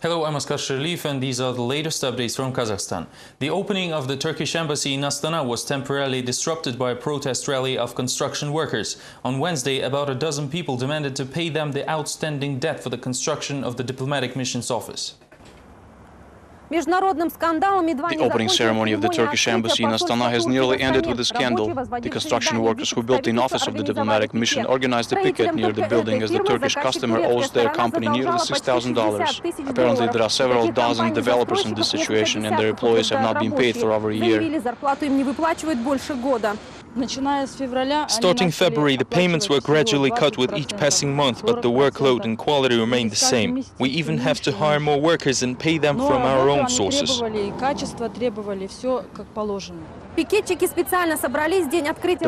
Hello, I'm Askar Sherlief, and these are the latest updates from Kazakhstan. The opening of the Turkish embassy in Astana was temporarily disrupted by a protest rally of construction workers. On Wednesday, about a dozen people demanded to pay them the outstanding debt for the construction of the diplomatic mission's office. The opening ceremony of the Turkish embassy in Astana has nearly ended with a scandal. The construction workers who built the office of the diplomatic mission organized a picket near the building as the Turkish customer owes their company nearly $6,000. Apparently there are several dozen developers in this situation and their employees have not been paid for over a year. Starting February, the payments were gradually cut with each passing month, but the workload and quality remained the same. We even have to hire more workers and pay them from our own sources. The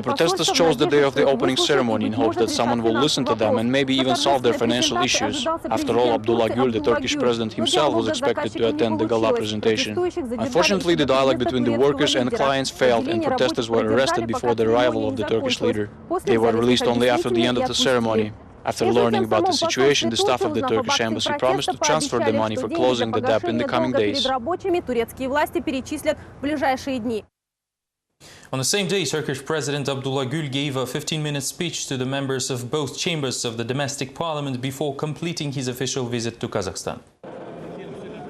protesters chose the day of the opening ceremony in hopes that someone will listen to them and maybe even solve their financial issues. After all, Abdullah Gül, the Turkish president himself, was expected to attend the gala presentation. Unfortunately, the dialogue between the workers and clients failed and protesters were arrested before the arrival of the Turkish leader. They were released only after the end of the ceremony. After learning about the situation, the staff of the Turkish embassy promised to transfer the money for closing the debt in the coming days. On the same day, Turkish President Abdullah Gül gave a 15-minute speech to the members of both chambers of the domestic parliament before completing his official visit to Kazakhstan.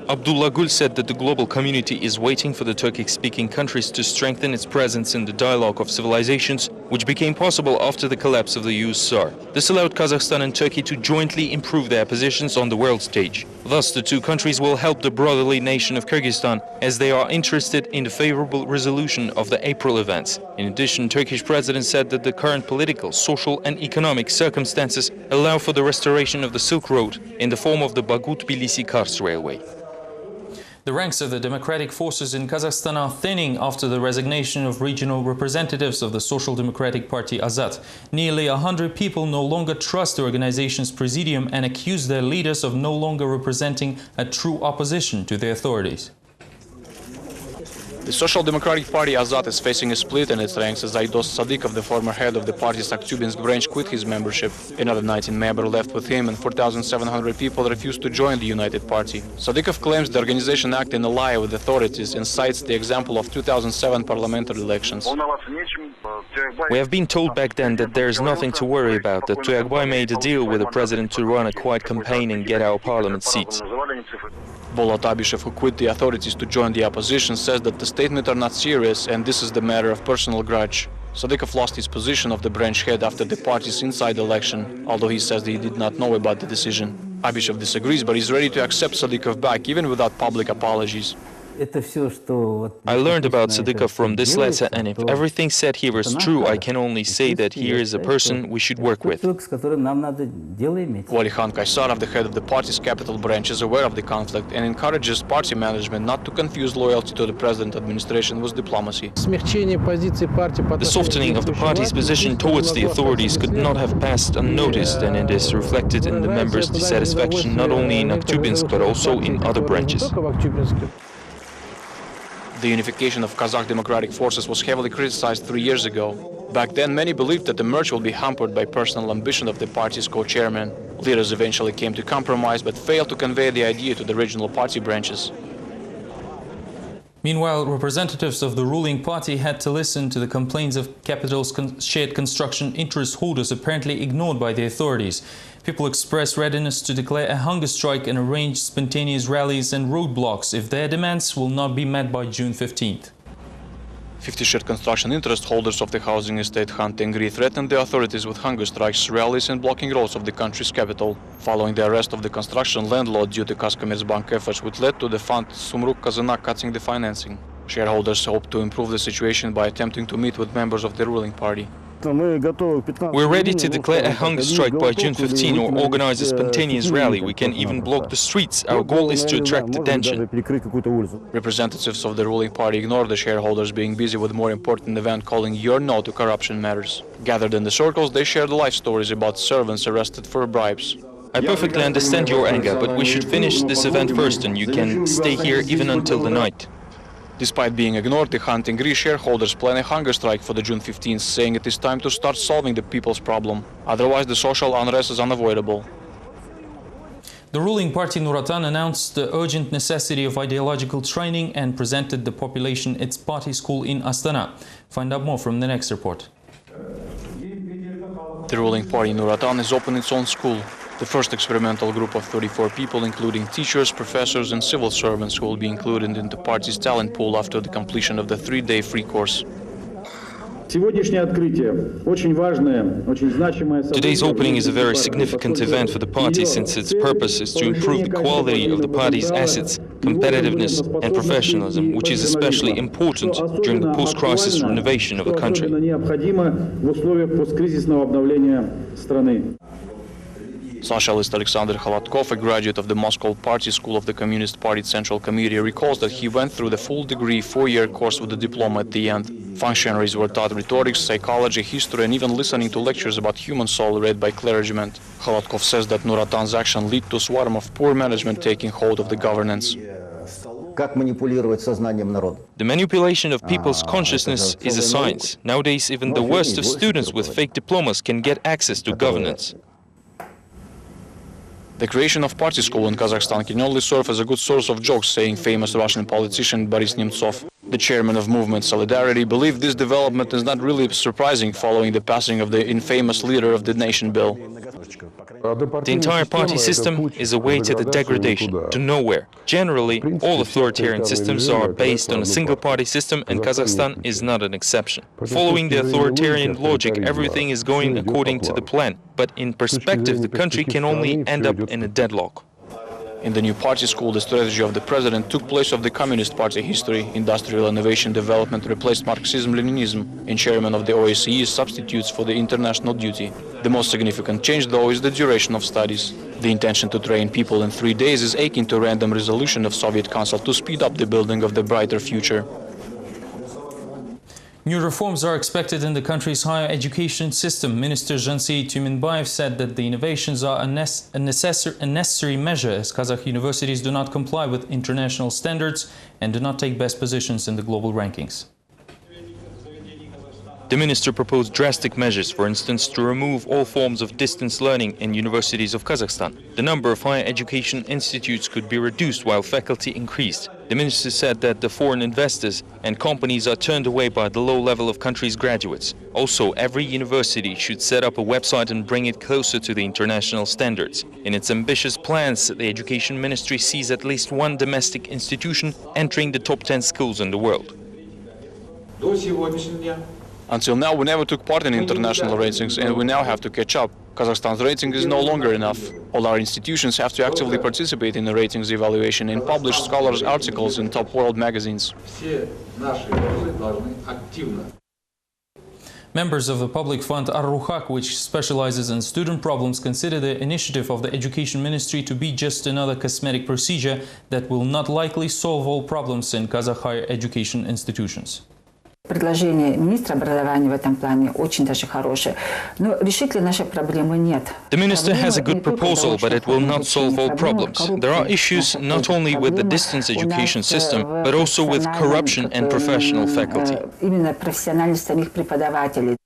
Abdullah Gül said that the global community is waiting for the Turkic-speaking countries to strengthen its presence in the dialogue of civilizations, which became possible after the collapse of the USSR. This allowed Kazakhstan and Turkey to jointly improve their positions on the world stage. Thus, the two countries will help the brotherly nation of Kyrgyzstan as they are interested in the favorable resolution of the April events. In addition, Turkish president said that the current political, social and economic circumstances allow for the restoration of the Silk Road in the form of the Baku-Tbilisi-Kars railway. The ranks of the democratic forces in Kazakhstan are thinning after the resignation of regional representatives of the Social Democratic Party Azad. Nearly 100 people no longer trust the organization's presidium and accuse their leaders of no longer representing a true opposition to the authorities. The Social Democratic Party Azad is facing a split in its ranks as Aidos Sadikov, the former head of the party's Aktyubinsk branch, quit his membership. Another 19 members left with him and 4,700 people refused to join the United Party. Sadikov claims the organization acted in a lie with authorities and cites the example of 2007 parliamentary elections. We have been told back then that there is nothing to worry about, that Tuyakbay made a deal with the president to run a quiet campaign and get our parliament seats. Bolat Abishev, who quit the authorities to join the opposition, says that the statements are not serious and this is the matter of personal grudge. Sadikov lost his position of the branch head after the party's inside election, although he says that he did not know about the decision. Abishev disagrees, but is ready to accept Sadikov back even without public apologies. I learned about Sadikov from this letter, and if everything said here is true, I can only say that here is a person we should work with. Walikhan Kaysarov, the head of the party's capital branch, is aware of the conflict and encourages party management not to confuse loyalty to the present administration with diplomacy. The softening of the party's position towards the authorities could not have passed unnoticed, and it is reflected in the members' dissatisfaction not only in Aktyubinsk but also in other branches. The unification of Kazakh democratic forces was heavily criticized 3 years ago. Back then, many believed that the merge will be hampered by personal ambition of the party's co-chairman. Leaders eventually came to compromise but failed to convey the idea to the regional party branches. Meanwhile, representatives of the ruling party had to listen to the complaints of capital's shared construction interest holders apparently ignored by the authorities. People expressed readiness to declare a hunger strike and arrange spontaneous rallies and roadblocks if their demands will not be met by June 15th. 50 shared construction interest holders of the housing estate Han Tengri threatened the authorities with hunger strikes, rallies and blocking roads of the country's capital, following the arrest of the construction landlord due to Kazkommerzbank efforts, which led to the fund Sumruk Kazanak cutting the financing. Shareholders hope to improve the situation by attempting to meet with members of the ruling party. We're ready to declare a hunger strike by June 15 or organize a spontaneous rally. We can even block the streets. Our goal is to attract attention. Representatives of the ruling party ignore the shareholders being busy with more important event calling Your No to Corruption Matters. Gathered in the circles, they shared life stories about servants arrested for bribes. I perfectly understand your anger, but we should finish this event first and you can stay here even until the night. Despite being ignored, the Han Tengri shareholders plan a hunger strike for the June 15th, saying it is time to start solving the people's problem. Otherwise, the social unrest is unavoidable. The ruling party Nuratan announced the urgent necessity of ideological training and presented the population its party school in Astana. Find out more from the next report. The ruling party Nuratan has opened its own school. The first experimental group of 34 people, including teachers, professors and civil servants, who will be included in the party's talent pool after the completion of the 3-day free course. Today's opening is a very significant event for the party since its purpose is to improve the quality of the party's assets, competitiveness and professionalism, which is especially important during the post-crisis renovation of the country. Socialist Alexander Khalatkov, a graduate of the Moscow Party School of the Communist Party Central Committee, recalls that he went through the full degree 4-year course with a diploma at the end. Functionaries were taught rhetorics, psychology, history and even listening to lectures about human soul read by clergymen. Khalatkov says that Nuratan's action led to a swarm of poor management taking hold of the governance. The manipulation of people's consciousness is a science. Nowadays, even the worst of students with fake diplomas can get access to governance. The creation of party school in Kazakhstan can only serve as a good source of jokes, saying famous Russian politician Boris Nemtsov. The chairman of movement Solidarity believed this development is not really surprising following the passing of the infamous leader of the nation bill. The entire party system is a way to the degradation, to nowhere. Generally, all authoritarian systems are based on a single-party system, and Kazakhstan is not an exception. Following the authoritarian logic, everything is going according to the plan, but in perspective, the country can only end up in a deadlock. In the new party school, the strategy of the president took place of the Communist Party history. Industrial innovation development replaced Marxism-Leninism, and chairman of the OSCE substitutes for the international duty. The most significant change, though, is the duration of studies. The intention to train people in 3 days is akin to random resolution of Soviet Council to speed up the building of the brighter future. New reforms are expected in the country's higher education system. Minister Jansi Tuminbayev said that the innovations are a necessary measure as Kazakh universities do not comply with international standards and do not take best positions in the global rankings. The minister proposed drastic measures, for instance, to remove all forms of distance learning in universities of Kazakhstan. The number of higher education institutes could be reduced while faculty increased. The minister said that the foreign investors and companies are turned away by the low level of country's graduates. Also, every university should set up a website and bring it closer to the international standards. In its ambitious plans, the Education Ministry sees at least one domestic institution entering the top 10 schools in the world. Until now, we never took part in international ratings, and we now have to catch up. Kazakhstan's rating is no longer enough. All our institutions have to actively participate in the ratings evaluation and publish scholars' articles in top world magazines. Members of the public fund Ar-Ruhak, which specializes in student problems, consider the initiative of the Education Ministry to be just another cosmetic procedure that will not likely solve all problems in Kazakh higher education institutions. Предложение министра образования в этом плане очень даже хорошее, но решит ли наши проблемы нет. The minister has a good proposal, but it will not solve all problems. There are issues not only with the distance education system, but also with corruption and professional faculty. Именно профессиональность самих преподавателей.